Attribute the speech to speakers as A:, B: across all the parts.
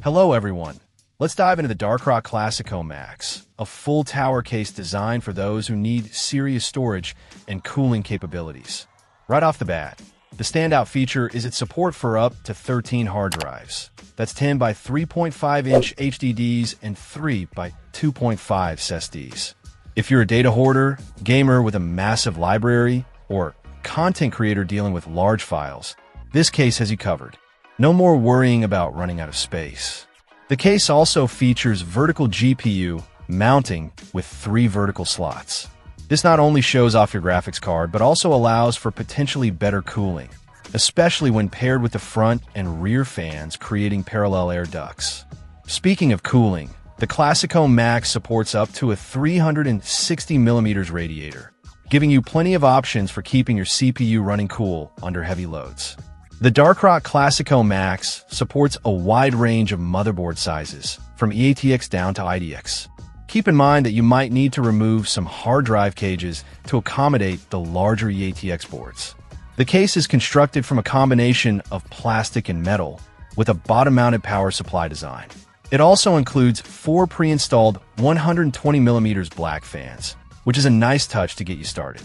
A: Hello everyone. Let's dive into the DARKROCK Classico Max, a full tower case designed for those who need serious storage and cooling capabilities. Right off the bat, the standout feature is its support for up to 13 hard drives. That's 10 by 3.5-inch HDDs and 3 by 2.5 SSDs. If you're a data hoarder, gamer with a massive library, or content creator dealing with large files, this case has you covered. No more worrying about running out of space. The case also features vertical GPU mounting with 3 vertical slots. This not only shows off your graphics card, but also allows for potentially better cooling, especially when paired with the front and rear fans creating parallel air ducts. Speaking of cooling, the Classico Max supports up to a 360mm radiator, giving you plenty of options for keeping your CPU running cool under heavy loads. The DARKROCK Classico Max supports a wide range of motherboard sizes, from EATX down to IDX. Keep in mind that you might need to remove some hard drive cages to accommodate the larger EATX boards. The case is constructed from a combination of plastic and metal, with a bottom-mounted power supply design. It also includes 4 pre-installed 120mm black fans, which is a nice touch to get you started.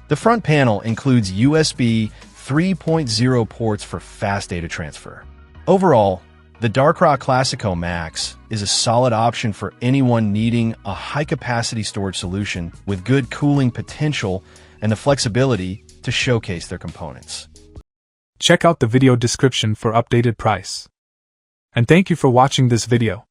A: The front panel includes USB 3.0 ports for fast data transfer. Overall, the DARKROCK Classico Max is a solid option for anyone needing a high-capacity storage solution with good cooling potential and the flexibility to showcase their components.
B: Check out the video description for updated price. And thank you for watching this video.